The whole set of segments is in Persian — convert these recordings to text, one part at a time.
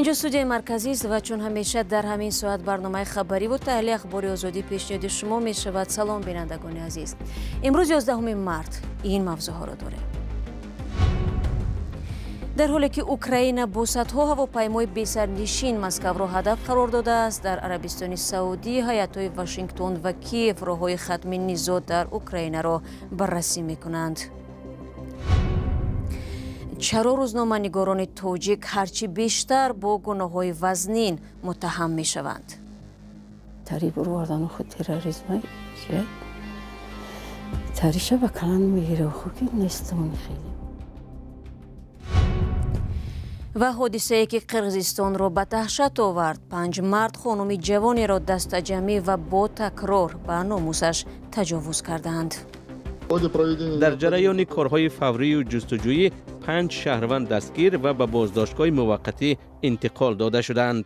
اینجا استودیوی مرکزی است و چون همیشه در همین ساعت برنامه خبری و تحلیل اخباری آزادی پیشنهاد شما می شود. سلام بینندگان عزیز. امروز 11 مارت این موضوع ها را داریم. در حالی که اوکراین با صدها هواپیمای بی‌سرنشین مسکو را هدف قرار داده است، در عربستان سعودی هیات‌های واشنگتن و کیف راه‌های ختم نزاع در اوکراین را بررسی می‌کنند. چرا روزنامه‌نگاران تاجیک هرچی بیشتر با گناه‌های وزنین متهم می‌شوند؟ تری بروردن خود تروریسم کرد. تریش به کلان میگیره خود نیستمون خیلی. و حادثه‌ای که قرقیزستان را به دهشت آورد، 5 مرد خانم جوانی را دسته‌جمعی و با تکرار به ناموسش تجاوز کردند. در جریان کارهای فوری و جستجویی 5 شهروند دستگیر و به بازداشتگاه موقتی انتقال داده شدند.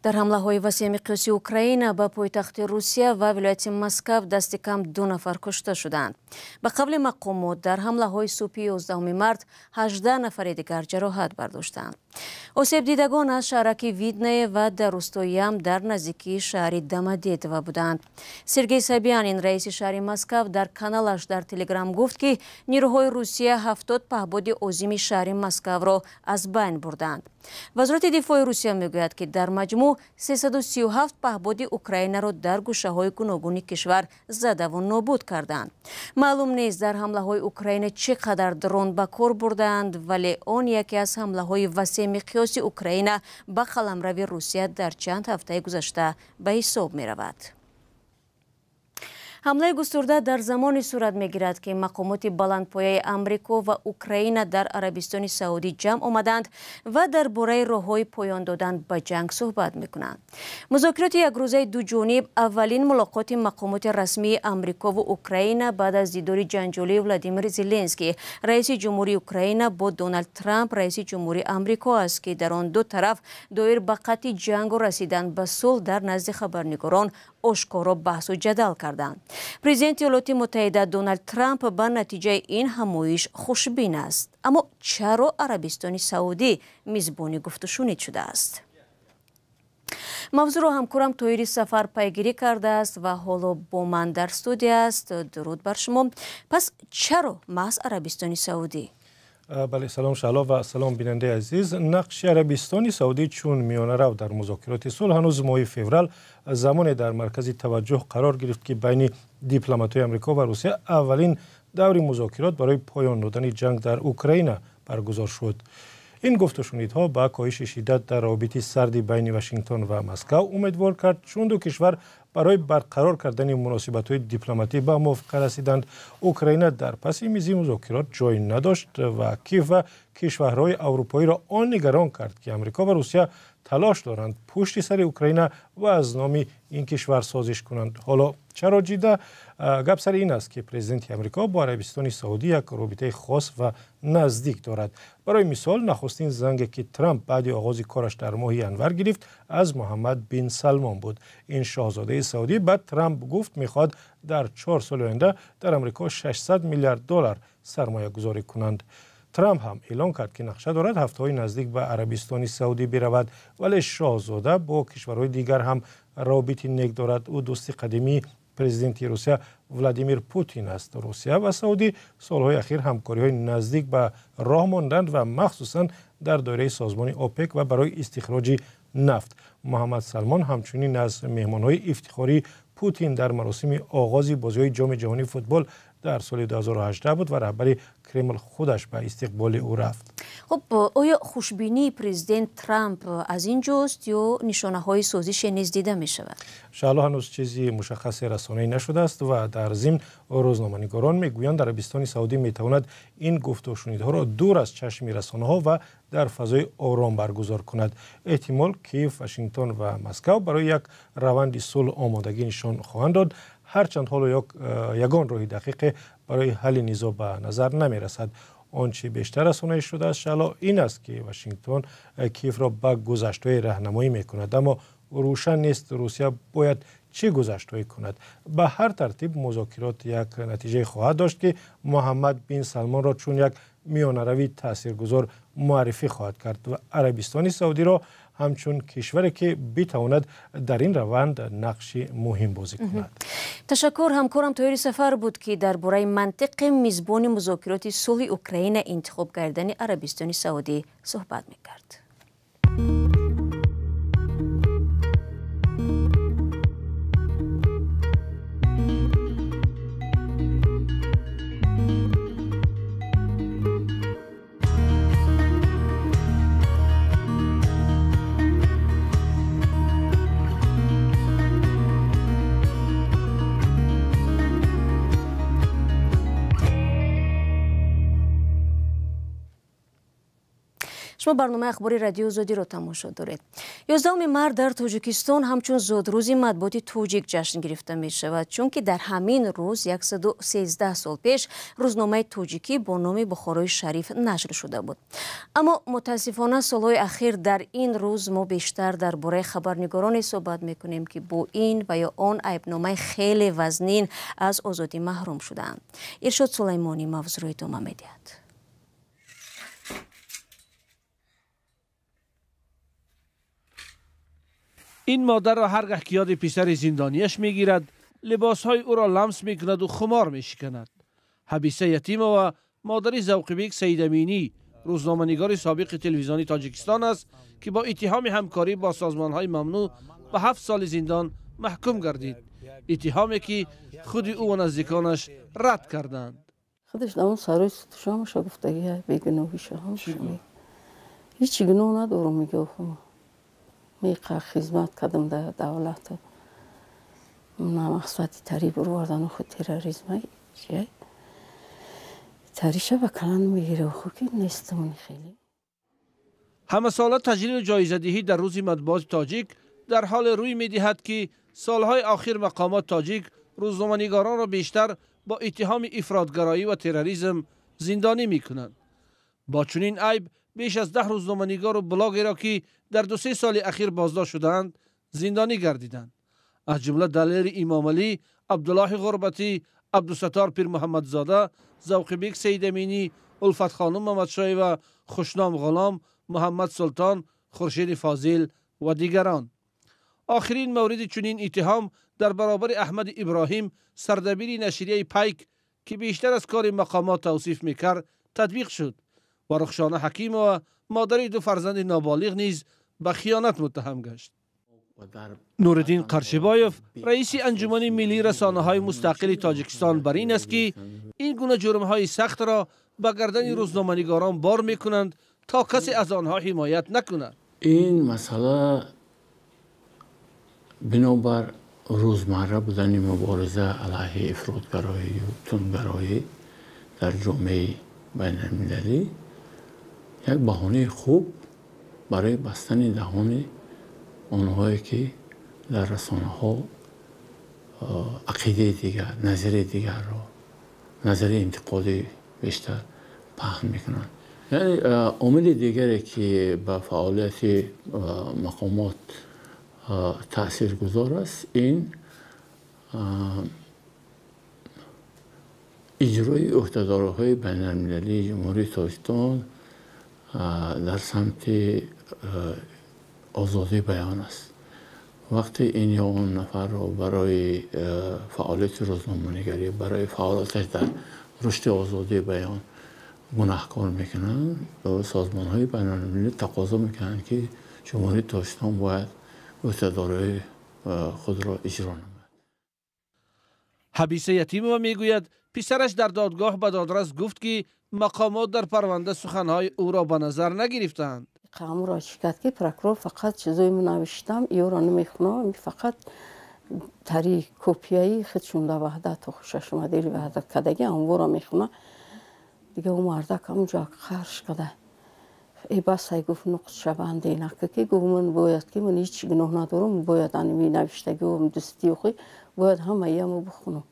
در حمله‌های وسیع مقیاسی اوکراین به پایتخت روسیه و ولایت مسکو دست کم 2 نفر کشته شدند. به قول مقامات در حمله‌های صبح 11 مارت 18 نفر دیگر جراحت برداشتند. آسیب دیدگان از شهرک ویدنه و در روستای یم در نزدیکی شهر دمدیتوو بودند. سرگئی سابیانین رئیس شهر مسکو در کانالش در تلگرام گفت که نیروهای روسیه 70 پهپاد عظیم شهر مسکو را از بین بردند. وزارت دفاع روسیه میگوید که در مجموع 337 پهپاد اوکراین را در گوشه‌های گوناگون کشور زده و نابود کردند. معلوم نیست در حمله‌های اوکراین چقدر درون به کار بردند، ولی آن یکی از حمله‌های وسیع مقیاسی اوکراین به قلمرو روسیه در چند هفته گذشته به حساب می‌رود. حمله گسترده در زمانی صورت می‌گیرد که مقامات بلندپایه آمریکا و اوکراین در عربستان سعودی جمع آمدند و درباره راه‌های پایان دادن به جنگ صحبت می‌کنند. مذاکرات یک روزه دو جانب اولین ملاقات مقامات رسمی آمریکا و اوکراین بعد از دیدار جنجالی ولادیمیر زلنسکی رئیس جمهوری اوکراین با دونالد ترامپ رئیس جمهوری آمریکا است که در آن دو طرف دایر به قطع جنگ و رسیدن به صلح در نزد خبرنگاران آشکارا بحث و جدل کردند. پرزیدنت ایالات متحده دونالد ترامپ به نتیجه این همایش خوشبین است. اما چرا عربستان سعودی میزبان گفت و شنید شده است؟ موضوع را همکارم طاهری سفر پیگیری کرده است و حالا با من در استودیو است. درود بر شما. پس چرا محض عربستان سعودی؟ بله، سلام شالا و سلام بیننده عزیز. نقش عربستان سعودی چون میانه رو در مذاکرات صلح هنوز ماه فوریه زمان در مرکز توجه قرار گرفت که بین دیپلمات‌های آمریکا و روسیه اولین دور مذاکرات برای پایان دادن جنگ در اوکراین برگزار شد. این گفت و شنیدها با کاهش شدت در رابطه سرد بین واشنگتن و مسکو امیدوار کرد چون دو کشور برای برقرار کردن مناسبت‌های دیپلماتی به موافقه رسیدند. اوکراین در پس میز مذاکرات جای نداشت و کیف و کشورهای اروپایی را آن نگران کرد که آمریکا و روسیه تلاش دارند پشت سر اوکراین و از نام این کشور سازش کنند. حالا چرا جدی؟ گپ سر این است که پرزیدنت آمریکا با عربستان سعودی یک رابطه خاص و نزدیک دارد. برای مثال نخستین زنگی که ترامپ بعد آغاز کارش در ماه ینور گرفت از محمد بن سلمان بود. این شاهزاده سعودی بعد ترامپ گفت میخواد در 4 سال آینده در آمریکا 600 میلیارد دلار سرمایه گذاری کنند. ترامپ هم اعلام کرد که نقشه دارد هفته‌های نزدیک به عربستان سعودی برود، ولی شاهزاده با کشورهای دیگر هم رابطه نیک دارد. او دوست قدیمی پرزیدنت روسیه ولادیمیر پوتین است. روسیه و سعودی سالهای اخیر همکاری‌های نزدیک به راه ماندند و مخصوصاً در دایره سازمان اوپک و برای استخراج نفت. محمد سلمان همچنین از مهمان‌های افتخاری پوتین در مراسم آغاز بازی‌های جام جهانی فوتبال در سال 2018 بود و رهبر کرمل خودش به استقبال او رفت. خب آیا خوشبینی پرزیدنت ترامپ از اینجاست یا نشانه‌های سازش نیز دیده می‌شود؟ شالا هنوز چیزی مشخص رسانه‌ای نشده است و در ضمن روزنامه‌نگاران میگویند عربستان سعودی میتواند این گفت و شنیدها را دور از چشم رسانه‌ها و در فضای آرام برگزار کند. احتمال کیف، واشنگتن و مسکو برای یک روند صلح آمادگی نشان خواهند داد، هرچند حالا یگان راه دقیق برای حل نزاع به نظر نمی رسد. آنچه بیشتر رسانه‌ای شده است شالا این است که واشنگتن کیف را به گذشته‌های راهنمایی می‌کند، اما روشن نیست روسیه باید چه گذشته‌ای کند. به هر ترتیب مذاکرات یک نتیجه خواهد داشت که محمد بن سلمان را چون یک میانه‌روی تاثیرگذار معرفی خواهد کرد و عربستان سعودی را همچون کشوری که بتواند در این روند نقش مهم بازی کند. تشکر همکارم طاهر سفر بود که درباره منطق میزبان مذاکرات صلح اوکراین انتخاب کردن عربستان سعودی صحبت می‌کرد. شما برنامه اخباری رادیو زودی رو تماشا دارید. 11 مارس در تاجیکستان همچون زودروزی مطبوعات تاجیک جشن گرفته می شود، چون که در همین روز 113 سال پیش روزنامه تاجیکی با نام بخارای شریف نشر شده بود. اما متاسفانه سالهای اخیر در این روز ما بیشتر درباره خبرنگاران صحبت میکنیم که با این و یا آن عیبنامه خیلی وزنین از آزادی محروم شدند. ارشاد سلیمانی موضوع رو ادامه می‌دهد. این مادر را هرگاه که یاد پسر زندانیش میگیرد، لباسهای او را لمس میکند و خمار میشکند. حبیسه یتیمова مادر ذوقبیک سید امینی، روزنامه‌نگار سابق تلویزیونی تاجیکستان است که با اتهام همکاری با سازمانهای ممنوع به 7 سال زندان محکوم گردید. اتهامی که خود او و نزدیکانش رد کردند. خودش در اون سرای ستشامش گفتگی بیگناهیش همش هیچ گناه ندارم میگه میقه خدمت کردم در دولت مقصدی تری بروردن خود تروریسم چیه تریشه و کلان میگیره خود که نیستمونی خیلی. همه ساله تجلیل جایزه دهی در روز مطبوعات تاجیک در حال روی میدهد که سالهای آخر مقامات تاجیک روزنامه‌نگاران را بیشتر با اتهام افراطگرایی و تروریسم زندانی میکنند. با چنین عیب بیش از 10 روزنامه‌نگار و بلاگر را که در 2-3 سال اخیر بازداشت شدند زندانی گردیدند. از جمله دلیر امام علی، عبدالله غربتی، عبدالستار پیر محمدزاده، ذوقبیک سید امینی، الفت خانم محمدشاهی و خوشنام غلام، محمد سلطان، خورشید فاضل و دیگران. آخرین مورد چنین اتهام در برابر احمد ابراهیم، سردبیر نشریه پیک که بیشتر از کار مقامات توصیف میکرد تطبیق شد و رخشانه حکیم و مادر 2 فرزند نابالغ نیز به خیانت متهم گشت. نورالدین قرشبایف رئیس انجمن ملی رسانه‌های مستقل تاجیکستان بر این است که این گونه جرم‌های سخت را به گردن روزنامه‌نگاران بار می‌کنند تا کسی از آنها حمایت نکند. این مسئله بنابر روزمره بودن مبارزه علیه افراطگرایی و تندگرایی در جامعه بین‌المللی یک بهانه خوب برای بستن دهان آنهایی که در رسانه ها عقیده دیگر، نظر دیگر را، نظر انتقادی بیشتر پهن میکنند. یعنی عامل دیگری که به فعالیت مقامات تأثیر گذار است این اجرای عهدهدارهای بین المللی جمهوری تاجیکستان در سمت آزادی بیان است. وقتی این یا اون نفر را برای فعالیت روزنامه‌نگاری، برای فعالیتش در رشد آزادی بیان گناهکار میکنند و سازمان‌های بین‌المللی تقاضا میکنند که جمهوری تاجیکستان باید عهدهدارهای خود را اجرا نماید. حبیسه یتیمова میگوید پسرش در دادگاه به دادرس گفت که مقامات در پرونده سخنهای او را به نظر نگرفتند. قامو را شکایت که پروکرور فقط چیزایی نوشتم ایو را نمیخونم، فقط تری کپیایی خودشون در وحدت و خوشش اومده وحدت کدگی اون را میخونم دیگه. اون مردک اونجا خرش کده ای بس ای گفت نقط شبنده نکه که گفت من باید که من هیچ گناه ندارم، باید انمی نوشتگی و دستی و خوی باید همه ایمو بخونم.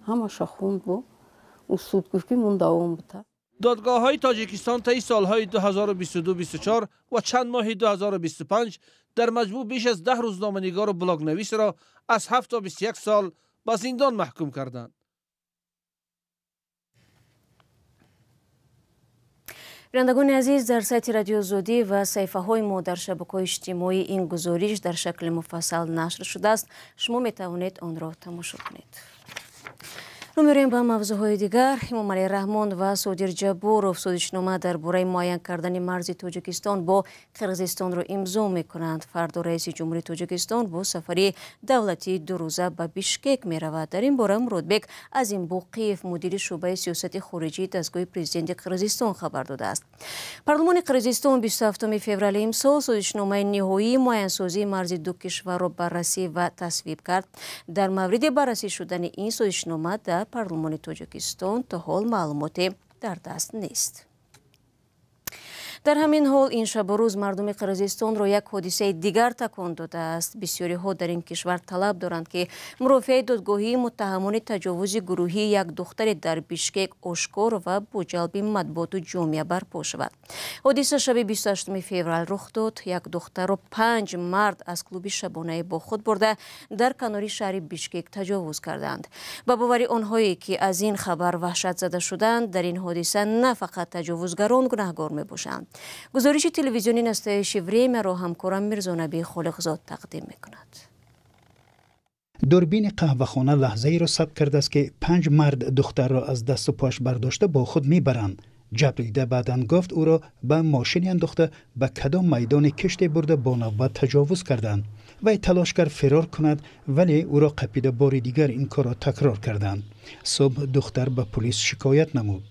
همه شخوند بود و سود گفت که من دوام بده. دادگاه های تاجیکستان طی سالهای 2022-24 و چند ماه 2025 در مجموع بیش از 10 روزنامه‌نگار و بلاگ نویس را از 7 تا 21 سال به زندان محکوم کردند. بینندگان عزیز، در سایت رادیو آزادی و صفحه های ما در شبکه‌های اجتماعی این گزارش در شکل مفصل نشر شده است. شما می توانید آن را تماشا کنید. رو میریم به موضوعهای دیگر. امام علی رحمان و صادر جبورов سودشنامه درباره معین کردن مرز تاجیکستان با قرقیزستان را امضا میکنند. فردا رئیس جمهوری تاجیکستان با سفری دولتی 2 روزه به بیشکک میرود. در این باره مرودبک عظیم بوقیف مدیر شعبه سیاست خارجی دستگاه پرزیدنت قرقیزستان خبر داده است. پارلمان قرقیزستان 27 فوریه امسال سودشنامه نهایی معین سازی مرز دو کشور را بررسی و تصویب کرد. در مورد بررسی شدن این سودشنامه در پارلمان تاجیکستان تا حال معلوماتی در دست نیست. در همین حال این شب و روز مردم قرقیزستان را یک حادثه دیگر تکان داده است. بسیاری ها در این کشور طلب دارند که مرافع دادگاهی متهمان تجاوز گروهی یک دختر در بیشکک آشکار و با جلب مطبوعات و جامعه برپا شود. حادثه شب 28 فوریه رخ داد. یک دختر را 5 مرد از کلوب شبانه با خود برده در کنار شهر بیشکک تجاوز کردند. با باور آنهایی که از این خبر وحشت زده شدند، در این حادثه نه فقط تجاوزگران گناهکار میباشند. گزارش تلویزیونی نستایش وریم را همکارم میرزا نبی خالقزاد تقدیم میکند. دوربین قهوه‌خانه لحظه ای را ثبت کرده است که 5 مرد دختر را از دست و پاش برداشته با خود میبرند. جبریده بعداً گفت او را به ماشین انداخته به کدام میدان کشتی برده با نوبت تجاوز کردند. وی تلاش کرد فرار کند ولی او را قپیده بار دیگر این کار را تکرار کردند. صبح دختر به پلیس شکایت نمود.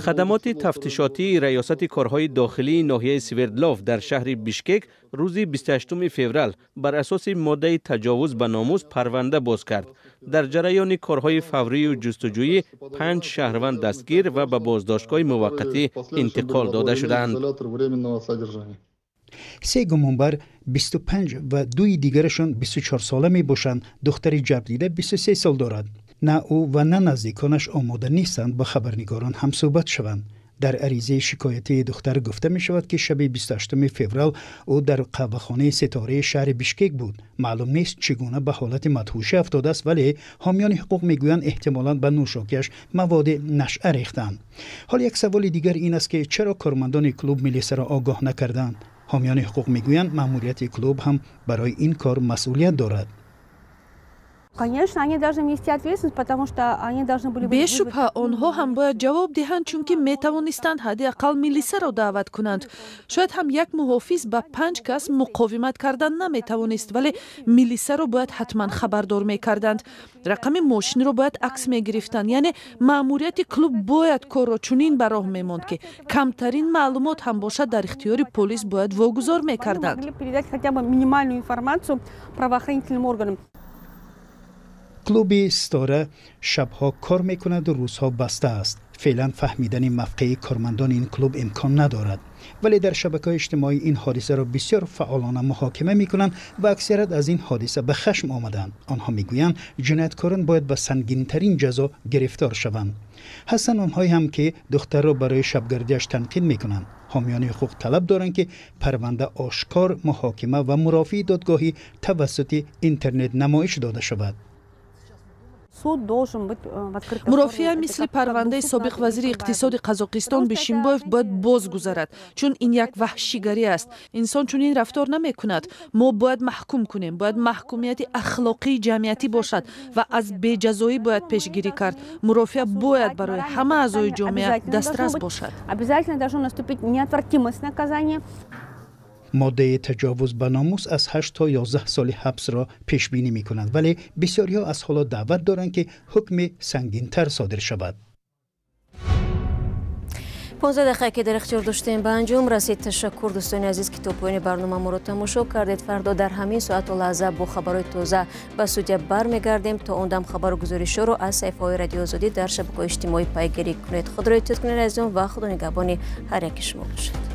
خدمات تفتیشاتی ریاست کارهای داخلی ناحیه سوردلوف در شهر بیشکک روز 28 فوریه بر اساس ماده تجاوز به ناموس پرونده باز کرد. در جریان کارهای فوری و جستجویی 5 شهروند دستگیر و به بازداشتگاه موقتی انتقال داده شدند. 3 گمانبر 25 و 2 دیگرشان 24 ساله می باشند. دختر جبریده 23 سال دارد. نه او و نه نزدیکانش آماده نیستند با خبرنگاران هم صحبت شوند. در عریضه شکایتی دختر گفته می شود که شب 28 فوریه او در قهوه‌خانه ستاره شهر بیشکک بود. معلوم نیست چگونه به حالت مدهوشی افتاده است ولی حامیان حقوق میگویند احتمالاً به نوشاکیش مواد نشعه ریختند. حال یک سوال دیگر این است که چرا کارمندان کلوب ملیسه را آگاه نکردند؟ حامیان حقوق میگویند مأموریت کلوب هم برای این کار مسئولیت دارد. بی‌شبهه آنها هم باید جواب دهند چون که می توانستند حداقل ملیسه را دعوت کنند. شاید هم یک محافظ به 5 کس مقاومت کردن نمی توانست ولی ملیسه را باید حتما خبردار می کردند. رقم ماشین را باید عکس می گرفتند. یعنی مأموریت کلوب باید کار را چنین به راه می ماند که کمترین معلومات هم باشد در اختیار پلیس باید واگذار می کردند. کلوب ستاره شبها کار میکند و روزها بسته است. فعلا فهمیدن موقع کارمندان این کلوب امکان ندارد. ولی در شبکه‌های اجتماعی این حادثه را بسیار فعالانه محاکمه میکنند و اکثریت از این حادثه به خشم آمدند. آنها میگویند جنایتکاران باید به سنگین‌ترین جزا گرفتار شوند. هستند آنهایی هم که دختر را برای شبگردیش تنقید میکنند. حامیان حقوق طلب دارند که پرونده آشکار، محاکمه و مرافع دادگاهی توسط اینترنت نمایش داده شود. مرافعه مثل پرونده سابق وزیر اقتصاد قزاقستان بیشیمبایف باید باز گذارد چون این یک وحشیگری است. انسان چون این رفتار نمی کند. ما باید محکوم کنیم. باید محکومیت اخلاقی جمعیتی باشد و از بی‌جزایی باید پیشگیری کرد. مرافعه باید برای همه اعضای جامعه دسترس باشد. ماده تجاوز به ناموس از 8 تا 11 سال حبس را پیش بینی می کنند ولی بسیاری ها از حالا دعوت دارند که حکم سنگین تر صادر شود. 15 دقیقه که در اختیار داشتیم به انجام رسید. تشکر دوستان عزیز که تا پایان برنامه ما را تماشا کردید. فردا در همین ساعت و لحظه با خبرهای تازه به استودیو برمیگردیم. تا اون دم خبر و گزارش رو از صفحه‌های رادیو آزادی در شبکه‌های اجتماعی پیگیری کنید. خود را اطلاع کنید عزیزان و خدا نگهبان هر یک شما باشد.